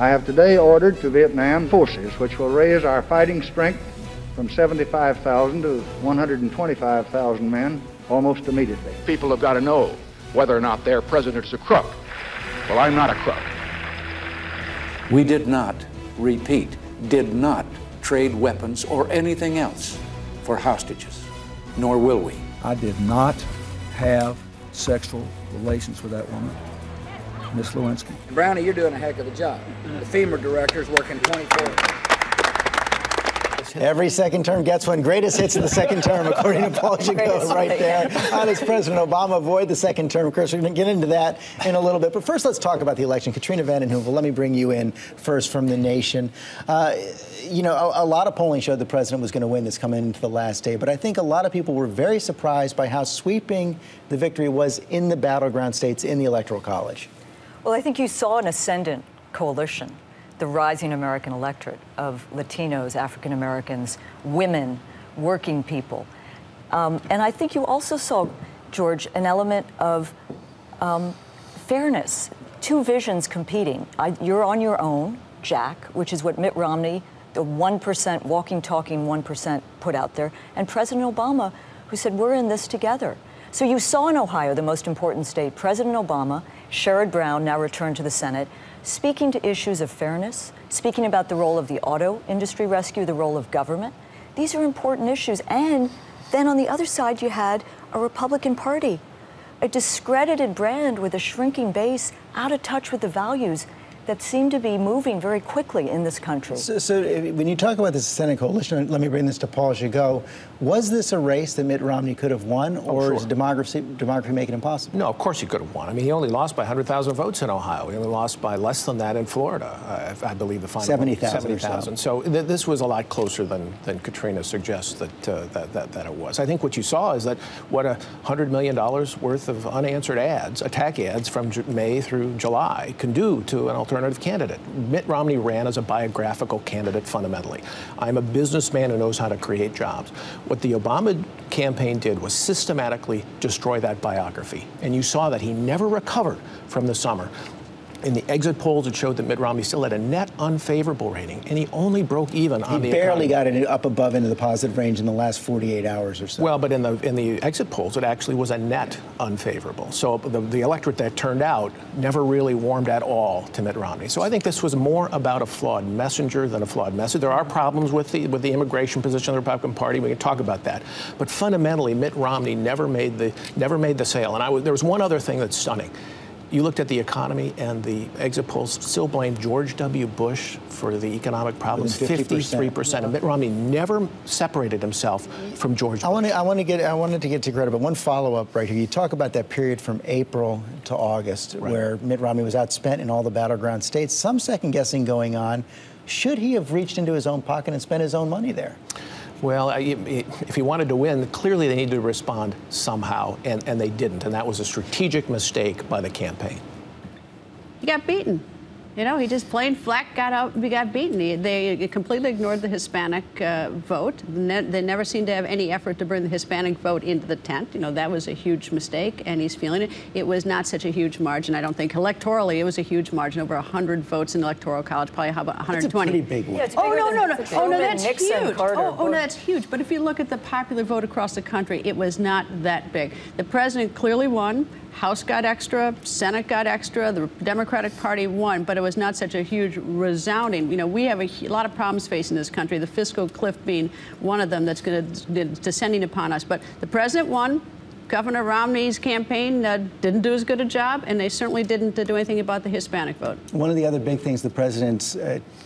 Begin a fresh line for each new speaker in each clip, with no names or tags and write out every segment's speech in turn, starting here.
I have today ordered to Vietnam forces which will raise our fighting strength from 75,000 to 125,000 men almost immediately.
People have got to know whether or not their president's a crook. Well, I'm not a crook.
We did not, repeat, did not trade weapons or anything else for hostages, nor will we.
I did not have sexual relations with that woman, Miss Lewinsky.
Brownie, you're doing a heck of a job. The FEMA director's working 24 hours.
Every second term gets one. Greatest hits in the second term, according to Paul Gigot, right there. How does President Obama avoid the second term? Chris, we're going to get into that in a little bit. But first, let's talk about the election. Katrina vanden Heuvel, let me bring you in first from The Nation. You know, a lot of polling showed the president was going to win this coming into the last day. But I think a lot of people were very surprised by how sweeping the victory was in the battleground states in the Electoral College.
Well, I think you saw an ascendant coalition. The rising American electorate of Latinos, African Americans, women, working people. And I think you also saw, George, an element of fairness, two visions competing. You're on your own, Jack, which is what Mitt Romney, the 1%, walking, talking 1% put out there, and President Obama, who said, we're in this together. So you saw in Ohio, the most important state, President Obama, Sherrod Brown, now returned to the Senate, speaking to issues of fairness, speaking about the role of the auto industry rescue, the role of government. These are important issues. And then on the other side, you had a Republican Party, a discredited brand with a shrinking base, out of touch with the values that seem to be moving very quickly in this country.
So when you talk about this Senate coalition, let me bring this to Paul Gigot. Was this a race that Mitt Romney could have won, or is demography make it impossible?
No, of course he could have won. I mean, he only lost by 100,000 votes in Ohio. He only lost by less than that in Florida, I believe the final
70,000.
So this was a lot closer than Katrina suggests that it was. I think what you saw is that what $100 million worth of unanswered ads, attack ads from May through July can do to an alternative candidate. Mitt Romney ran as a biographical candidate fundamentally. I'm a businessman who knows how to create jobs. What the Obama campaign did was systematically destroy that biography. And you saw that he never recovered from the summer. In the exit polls, it showed that Mitt Romney still had a net unfavorable rating, and he only broke even on the economy. He barely got it up above into the positive range in the last 48 hours or so. Well, but in the exit polls, it actually was a net unfavorable. So the electorate that turned out never really warmed at all to Mitt Romney. So I think this was more about a flawed messenger than a flawed message. There are problems with the immigration position of the Republican Party. We can talk about that. But fundamentally, Mitt Romney never made the sale. And there was one other thing that's stunning. You looked at the economy, and the exit polls still blamed George W. Bush for the economic problems, 53%. And Mitt Romney never separated himself from George Bush. I wanted to get to Greta, but one follow-up right here. You talk about that period from April to August, where Mitt Romney was outspent in all the battleground states. Some second-guessing going on. Should he have reached into his own pocket and spent his own money there? Well, if he wanted to win, clearly they needed to respond somehow, and they didn't. And that was a strategic mistake by the campaign.
He got beaten. You know, he just plain flat got out and got beaten. They completely ignored the Hispanic vote. They never seemed to have any effort to bring the Hispanic vote into the tent. You know, that was a huge mistake, and he's feeling it. It was not such a huge margin. I don't think electorally it was a huge margin, over 100 votes in the Electoral College, probably how about 120? That's a
pretty big one.
Yeah, oh, no, that's huge. No, that's huge. But if you look at the popular vote across the country, it was not that big. The president clearly won. House got extra, Senate got extra, the Democratic Party won, but it was not such a huge resounding. You know, we have a lot of problems facing this country, the fiscal cliff being one of them that's descending upon us. But the president won. Governor Romney's campaign didn't do as good a job, and they certainly didn't do anything about the Hispanic vote. One of the other big things the president's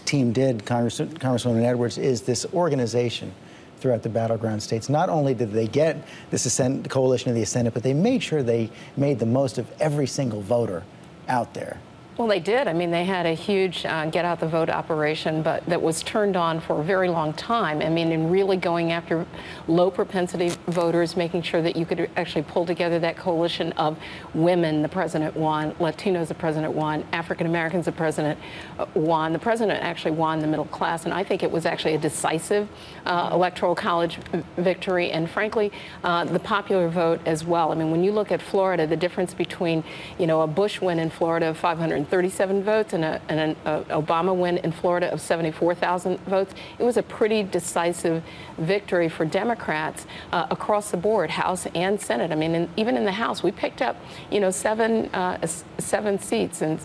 team did, Congresswoman Edwards, is this organization throughout the battleground states. Not only did they get this coalition of the Senate, but they made sure they made the most of every single voter out there.
Well, they did. I mean, they had a huge get out the vote operation, but that was turned on for a very long time. I mean, in really going after low propensity voters, making sure that you could actually pull together that coalition of women. The president won, Latinos, the president won, African Americans, the president won. The president actually won the middle class, and I think it was actually a decisive electoral college victory, and frankly, the popular vote as well. I mean, when you look at Florida, the difference between, you know, a Bush win in Florida of 500 237 votes and an Obama win in Florida of 74,000 votes. It was a pretty decisive victory for Democrats across the board, House and Senate. I mean, even in the House, we picked up, seven seats, and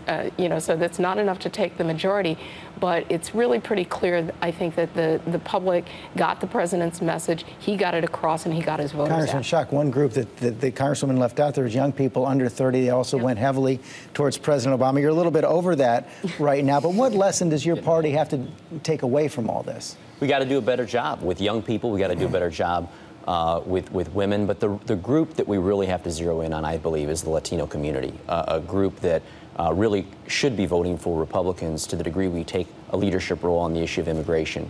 so that's not enough to take the majority. But it's really pretty clear, I think, that the public got the president's message. He got it across, and he got his voters
Congressman
out.
Schock, one group that the congresswoman left out there is young people under 30. They also went heavily towards President Obama. You're a little bit over that right now, but what lesson does your party have to take away from all this?
We got to do a better job with young people. We got to do a better job with women. But the group that we really have to zero in on, I believe, is the Latino community, a group that really should be voting for Republicans to the degree we take a leadership role on the issue of immigration.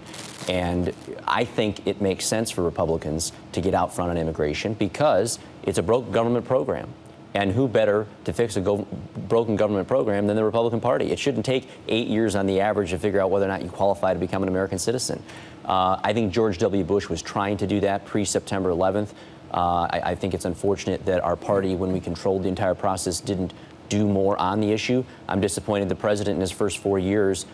And I think it makes sense for Republicans to get out front on immigration because it's a broke government program. And who better to fix a broken government program than the Republican Party? It shouldn't take 8 years on the average to figure out whether or not you qualify to become an American citizen. I think George W. Bush was trying to do that pre-September 11th. I think it's unfortunate that our party, when we controlled the entire process, didn't do more on the issue. I'm disappointed the president in his first 4 years,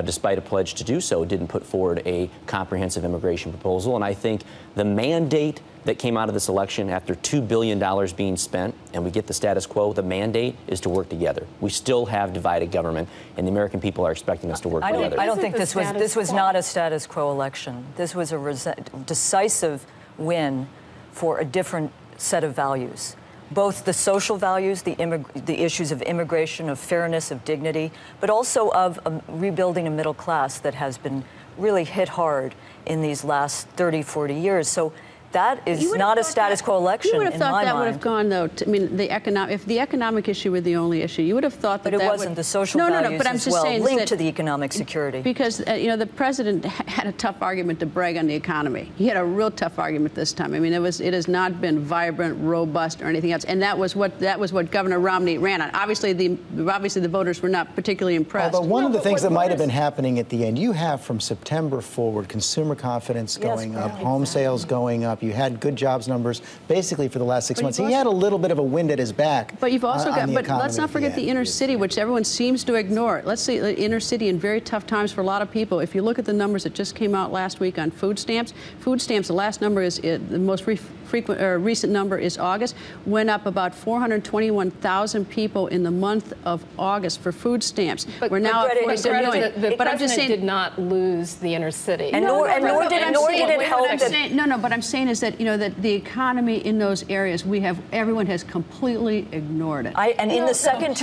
despite a pledge to do so, didn't put forward a comprehensive immigration proposal. And I think the mandate that came out of this election after $2 billion being spent, and we get the status quo, the mandate is to work together. We still have divided government, and the American people are expecting us to work together.
I don't think this was not a status quo election. This was a decisive win for a different set of values. Both the social values, the issues of immigration, of fairness, of dignity, but also of rebuilding a middle class that has been really hit hard in these last 30, 40 years. So that is not a status quo election in my mind.
You would have thought that would have gone, though, I mean, if the economic issue were the only issue, you would have thought that
But it wasn't. The social values
but I'm
as
just
well,
saying
linked to the economic security.
Because, the president had a tough argument to brag on the economy. He had a real tough argument this time. I mean, it has not been vibrant, robust, or anything else. And that was what Governor Romney ran on. Obviously, the voters were not particularly impressed.
Although one of the things that might have been happening at the end, you have from September forward consumer confidence going up, home sales going up. You had good jobs numbers basically for the last 6 months. He had a little bit of a wind at his back.
But you've also got, but let's not forget the inner city, which everyone seems to ignore. Let's see, the inner city in very tough times for a lot of people. If you look at the numbers that just came out last week on food stamps, the last number is the most recent number is August, went up about 421,000 people in the month of August for food stamps.
But
we're now at 47 million.
But I'm just saying, did not lose the inner city.
And nor did it help.
But I'm saying is that that the economy in those areas everyone has completely ignored it.
In the second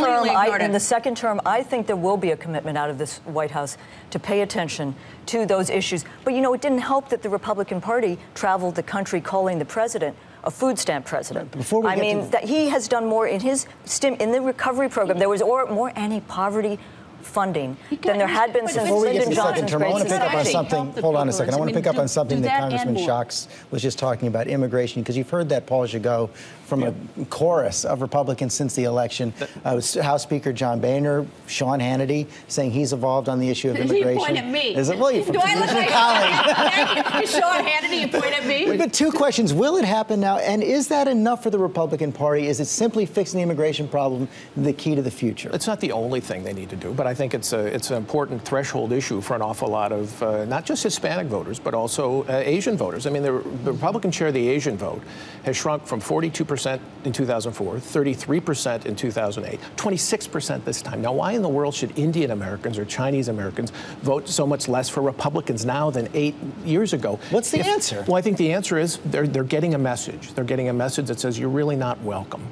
term, I think there will be a commitment out of this White House to pay attention to those issues. But it didn't help that the Republican Party traveled the country calling the president a food stamp president. That he has done more in in the recovery program. There was more anti-poverty funding than there had been since Lyndon Johnson's
I want to pick up on something. Hold on a second. I want to pick up on something that Congressman Schock was just talking about, immigration, because you've heard that Paul Gigot from a chorus of Republicans since the election. House Speaker John Boehner, Sean Hannity, saying he's evolved on the issue of immigration.
You point at me.
Is it? Well,
do I look like colleague? Sean Hannity, you point at me?
But two questions. Will it happen now? And is that enough for the Republican Party? Is it simply fixing the immigration problem the key to the future?
It's not the only thing they need to do, but I think it's an important threshold issue for an awful lot of not just Hispanic voters, but also Asian voters. I mean, the Republican share of the Asian vote has shrunk from 42% in 2004, 33% in 2008, 26% this time. Now, why in the world should Indian Americans or Chinese Americans vote so much less for Republicans now than 8 years ago?
What's the answer?
Well, I think the answer is they're getting a message. They're getting a message that says you're really not welcome.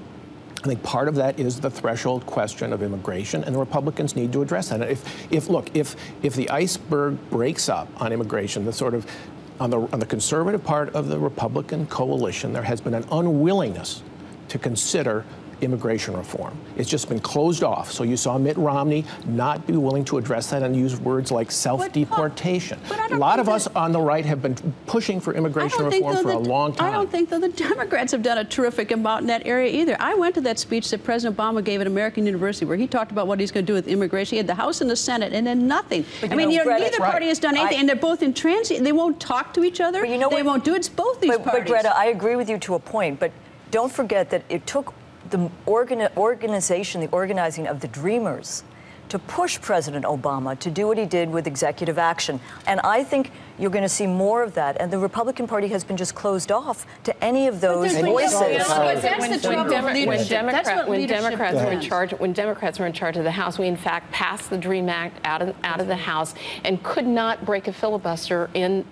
I think part of that is the threshold question of immigration, and the Republicans need to address that. If the iceberg breaks up on immigration, the sort of on the conservative part of the Republican coalition, there has been an unwillingness to consider immigration reform. It's just been closed off. So you saw Mitt Romney not be willing to address that and use words like self-deportation. A lot of us on the right have been pushing for immigration reform for a long time.
I don't think, though, the Democrats have done a terrific amount in that area either. I went to that speech that President Obama gave at American University where he talked about what he's going to do with immigration. He had the House and the Senate and then nothing.
But
neither party has done anything, and they're both intransigent. They won't talk to each other. They won't do it. It's both these parties.
But Greta, I agree with you to a point, but don't forget that it took the organizing of the Dreamers to push President Obama to do what he did with executive action. And I think you're going to see more of that. And the Republican Party has been just closed off to any of those voices.
When Democrats were in charge of the House, we in fact passed the DREAM Act out of the House and could not break a filibuster in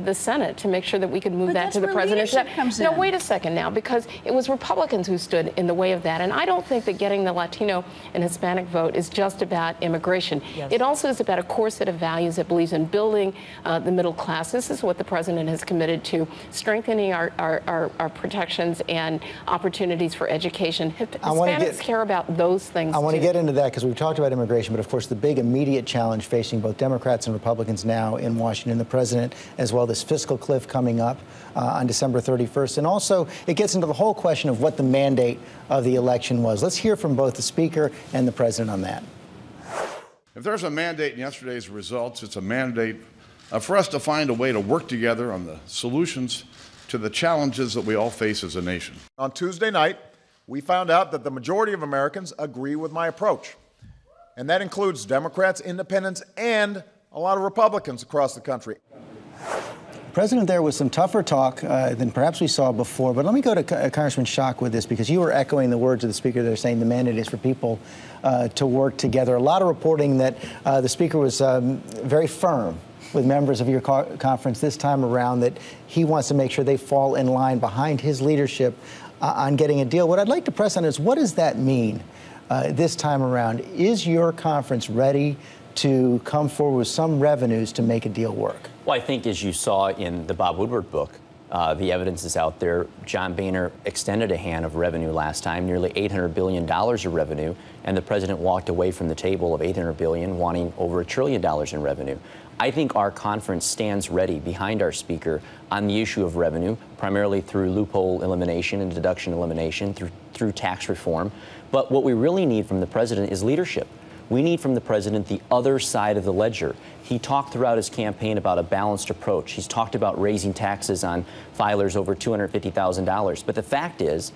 the Senate to make sure that we could move that to the president. No, wait a second now, because it was Republicans who stood in the way of that. And I don't think that getting the Latino and Hispanic vote is just about immigration. Yes. It also is about a core set of values that believes in building the middle class. This is what the president has committed to, strengthening our protections and opportunities for education. Hispanics care about those things.
I want to get into that because we've talked about immigration, but of course the big immediate challenge facing both Democrats and Republicans now in Washington, the president, as well, this fiscal cliff coming up on December 31st. And also, it gets into the whole question of what the mandate of the election was. Let's hear from both the Speaker and the President on that.
If there's a mandate in yesterday's results, it's a mandate for us to find a way to work together on the solutions to the challenges that we all face as a nation.
On Tuesday night, we found out that the majority of Americans agree with my approach. And that includes Democrats, independents, and a lot of Republicans across the country.
President there with some tougher talk than perhaps we saw before. But let me go to Congressman Schock with this, because you were echoing the words of the Speaker there, saying the mandate is for people to work together. A lot of reporting that the Speaker was very firm with members of your conference this time around, that he wants to make sure they fall in line behind his leadership on getting a deal. What I'd like to press on is, what does that mean this time around? Is your conference ready to come forward with some revenues to make a deal work?
Well, I think as you saw in the Bob Woodward book, the evidence is out there. John Boehner extended a hand of revenue last time, nearly $800 billion of revenue, and the president walked away from the table of $800 billion, wanting over $1 trillion in revenue. I think our conference stands ready behind our Speaker on the issue of revenue, primarily through loophole elimination and deduction elimination, through tax reform. But what we really need from the president is leadership. We need from the president the other side of the ledger. He talked throughout his campaign about a balanced approach. He's talked about raising taxes on filers over $250,000. But the fact is,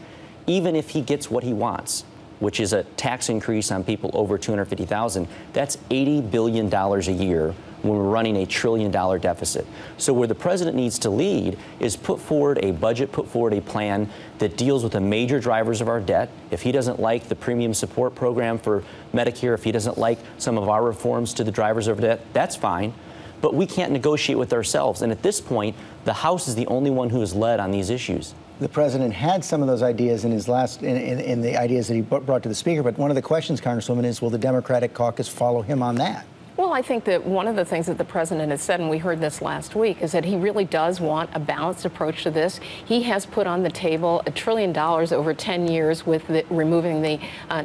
even if he gets what he wants, which is a tax increase on people over $250,000, that's $80 billion a year when we're running a $1 trillion deficit. So where the president needs to lead is put forward a budget, put forward a plan that deals with the major drivers of our debt. If he doesn't like the premium support program for Medicare, if he doesn't like some of our reforms to the drivers of debt, that's fine. But we can't negotiate with ourselves. And at this point, the House is the only one who has led on these issues.
The president had some of those ideas in his in the ideas that he brought to the Speaker. But one of the questions, Congresswoman, is will the Democratic caucus follow him on that?
Well, I think that one of the things that the president has said, and we heard this last week, is that he really does want a balanced approach to this. He has put on the table $1 trillion over 10 years with removing the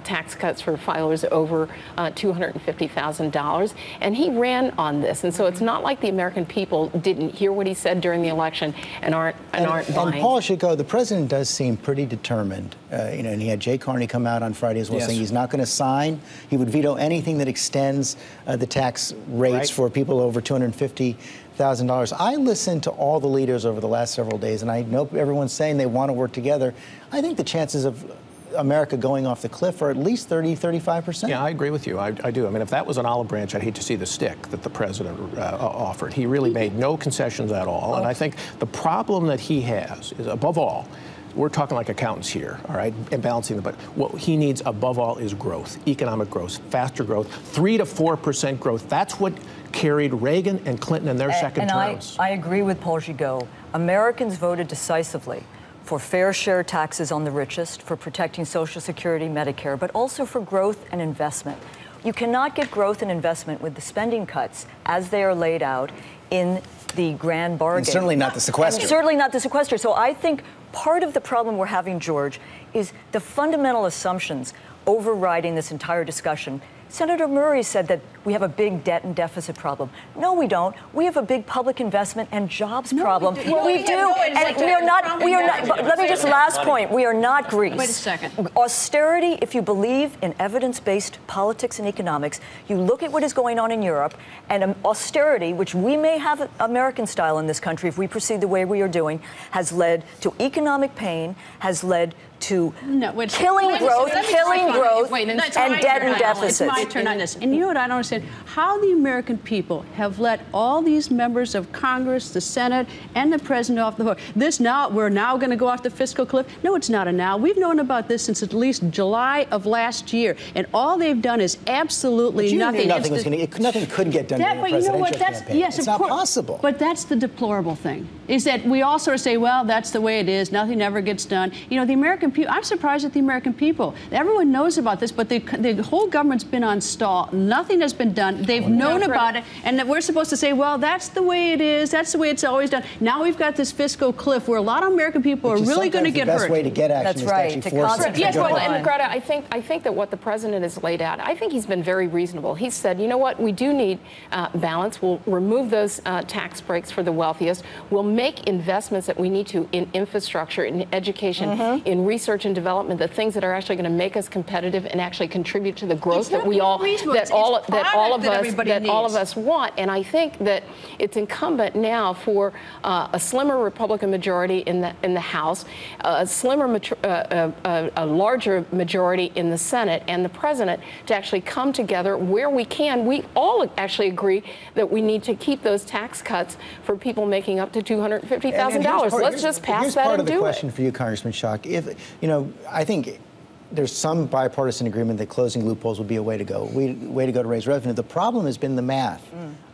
tax cuts for filers over $250,000. And he ran on this. And so it's not like the American people didn't hear what he said during the election and aren't buying.
And Paul Gigot, the president does seem pretty determined. And he had Jay Carney come out on Friday as well, saying he's not going to sign. He would veto anything that extends the tax rates for people over $250,000. I listened to all the leaders over the last several days, and I know everyone's saying they want to work together. I think the chances of America going off the cliff are at least 35%.
Yeah, I agree with you. I do. I mean, if that was an olive branch, I'd hate to see the stick that the president offered. He really made no concessions at all. And I think the problem that he has is, above all, we're talking like accountants here, all right, and balancing but what he needs above all is growth, economic growth, faster growth, 3 to 4% growth. That's what carried Reagan and Clinton in their second terms.
I agree with Paul Gigot. Americans voted decisively for fair share taxes on the richest, for protecting Social Security, Medicare, but also for growth and investment. You cannot get growth and investment with the spending cuts as they are laid out in the grand bargain.
And certainly not the sequester.
And certainly not the sequester. So I think part of the problem we're having, George, is the fundamental assumptions overriding this entire discussion. Senator Murray said that we have a big debt and deficit problem. No, we don't. We have a big public investment and jobs problem. We do. And we are not, let me just, last point, we are not Greece.
Wait a second.
Austerity, if you believe in evidence-based politics and economics, you look at what is going on in Europe, and austerity, which we may have American style in this country if we proceed the way we are doing, has led to economic pain, has led to killing growth, and debt and deficits.
It's my turn on this. And you know what I don't understand? How the American people have let all these members of Congress, the Senate, and the President off the hook. We're now going to go off the fiscal cliff. No, it's not a now. We've known about this since at least July of last year. And all they've done is absolutely nothing.
Nothing could get done during the presidential campaign.
Yes,
it's not possible.
But that's the deplorable thing, is that we all sort of say, well, that's the way it is. Nothing ever gets done. You know, the American people, I'm surprised at the American people. Everyone knows about this, but the whole government's been on stall. Nothing has been done. They've known about it, and that we're supposed to say, well, that's the way it is. That's the way it's always done. Now we've got this fiscal cliff where a lot of American people are really going to get hurt.
The best way to get action is to actually force it.
Yes, well, and Greta, I think that what the president has laid out, I think he's been very reasonable. He said, you know what, we do need balance. We'll remove those tax breaks for the wealthiest. We'll make investments that we need to in infrastructure, in education, in research and development, the things that are actually going to make us competitive and actually contribute to the growth that all of us want. And I think that it's incumbent now for a slimmer Republican majority in the House, a larger majority in the Senate, and the president to actually come together where we can. We all actually agree that we need to keep those tax cuts for people making up to $250,000. Let's just pass that and do it.
Here's part of the question for you, Congressman Schock. I think there's some bipartisan agreement that closing loopholes would be a way to go, to raise revenue. The problem has been the math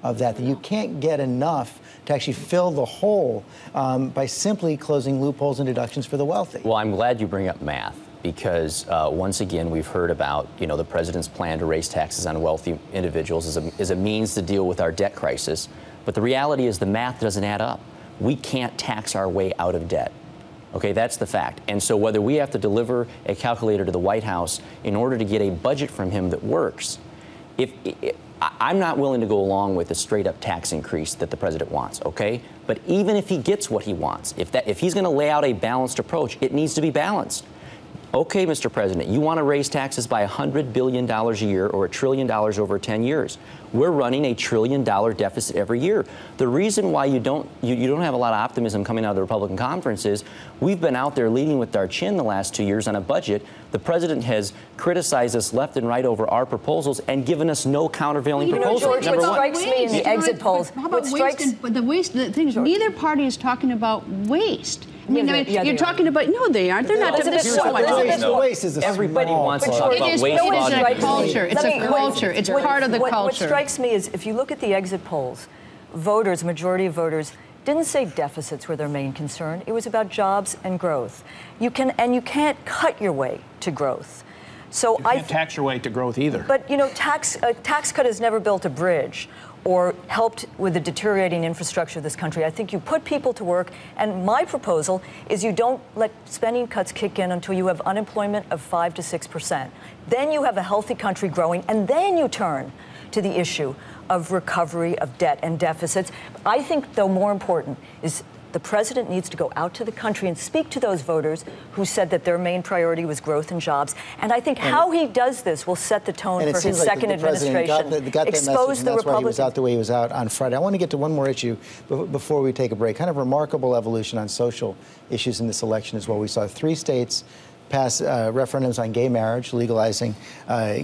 of that you can't get enough to actually fill the hole by simply closing loopholes and deductions for the wealthy.
Well, I'm glad you bring up math, because once again, we've heard about, the president's plan to raise taxes on wealthy individuals as a means to deal with our debt crisis. But the reality is the math doesn't add up. We can't tax our way out of debt. Okay, that's the fact. And so whether we have to deliver a calculator to the White House in order to get a budget from him that works, I'm not willing to go along with a straight-up tax increase that the president wants, okay? But even if he gets what he wants, if he's going to lay out a balanced approach, it needs to be balanced. Okay, Mr. President, you want to raise taxes by $100 billion a year or $1 trillion over 10 years. We're running a $1 trillion deficit every year. The reason why you don't have a lot of optimism coming out of the Republican conference is we've been out there leading with our chin the last 2 years on a budget. The president has criticized us left and right over our proposals and given us no countervailing proposals.
George, what strikes me in the exit polls,
how about waste? But the thing is, neither party is talking about waste. You're talking about, no, they aren't. They're not.
Waste is
everybody wants to talk about waste.
It's a culture. It's a culture. It's part of the culture.
What strikes me is, if you look at the exit polls, voters, majority of voters, didn't say deficits were their main concern. It was about jobs and growth. You can't cut your way to growth. So
you can't tax your way to growth either.
But a tax cut has never built a bridge or helped with the deteriorating infrastructure of this country. I think you put people to work, and my proposal is you don't let spending cuts kick in until you have unemployment of 5 to 6%. Then you have a healthy country growing, and then you turn to the issue of recovery of debt and deficits. I think, though, more important is the president needs to go out to the country and speak to those voters who said that their main priority was growth and jobs. And I think how he does this will set the tone for his second administration.
Got that message, and that's why he was out the way he was out on Friday. I want to get to one more issue before we take a break. Kind of remarkable evolution on social issues in this election as well. We saw 3 states pass referendums on gay marriage, legalizing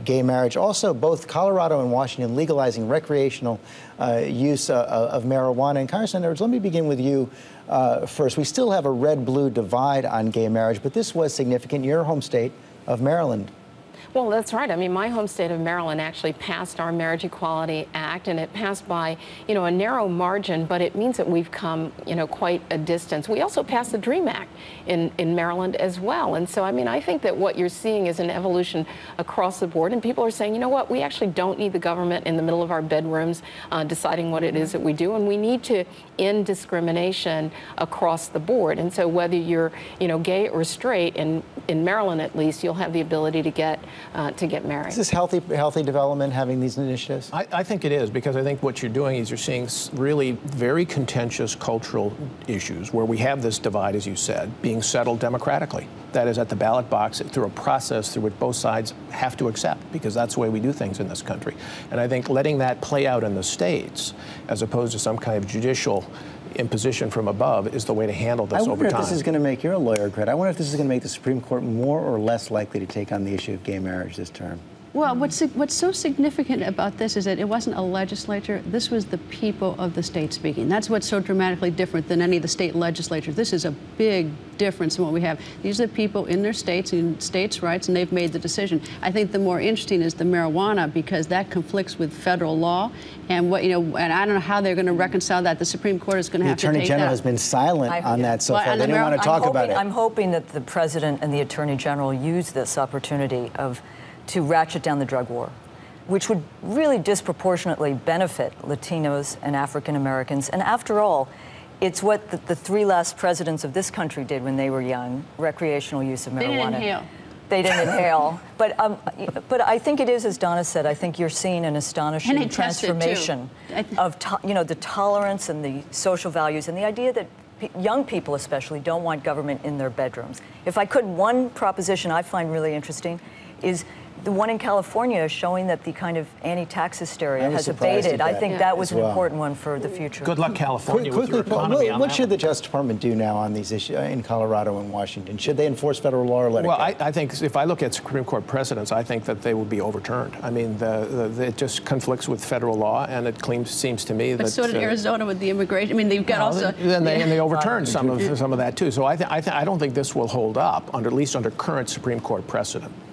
gay marriage. Also, both Colorado and Washington legalizing recreational use of marijuana. And Congressman Edwards, let me begin with you first. We still have a red-blue divide on gay marriage, but this was significant. Your home state of Maryland.
Well, that's right. I mean, my home state of Maryland actually passed our Marriage Equality Act, and it passed by, a narrow margin, but it means that we've come, quite a distance. We also passed the DREAM Act in Maryland as well. And so, I mean, I think that what you're seeing is an evolution across the board, and people are saying, you know what, we actually don't need the government in the middle of our bedrooms deciding what it is that we do, and we need to end discrimination across the board. And so whether you're, gay or straight, in Maryland at least, you'll have the ability to get to get married.
Is this healthy development, having these initiatives?
I think it is, because I think what you're doing is you're seeing really very contentious cultural issues where we have this divide, as you said, being settled democratically. That is, at the ballot box, through a process through which both sides have to accept, because that's the way we do things in this country. And I think letting that play out in the states, as opposed to some kind of judicial imposition from above, is the way to handle this over time.
I wonder if this is going to make, you're a lawyer, Greta, I wonder if this is going to make the Supreme Court more or less likely to take on the issue of gay marriage this term.
Well, what's so significant about this is that it wasn't a legislature. This was the people of the state speaking. That's what's so dramatically different than any of the state legislatures. This is a big difference in what we have. These are the people in their states and states' rights, and they've made the decision. I think the more interesting is the marijuana, because that conflicts with federal law, and and I don't know how they're going to reconcile that. The Supreme Court is going to have to take that.
The Attorney General has been silent on that so far. They didn't want to talk about it.
I'm hoping that the President and the Attorney General use this opportunity to ratchet down the drug war, which would really disproportionately benefit Latinos and African Americans. And after all, it's what the three last presidents of this country did when they were young: recreational use of marijuana.
They didn't inhale.
They didn't inhale. But I think it is, as Donna said, I think you're seeing an astonishing transformation of the tolerance and the social values, and the idea that young people especially don't want government in their bedrooms. If I could, one proposition I find really interesting is the one in California is showing that the kind of anti-tax hysteria has abated. I think that was an important one for the future.
Good luck, California, with your economy on
what should the Justice Department do now on these issues in Colorado and Washington? Should they enforce federal law or let it go?
Well, I think if I look at Supreme Court precedents, I think that they would be overturned. I mean, it just conflicts with federal law, and it seems to me that...
But so did Arizona with the immigration. I mean, they've got also...
And they overturned some of that, too. So I don't think this will hold up, at least under current Supreme Court precedent.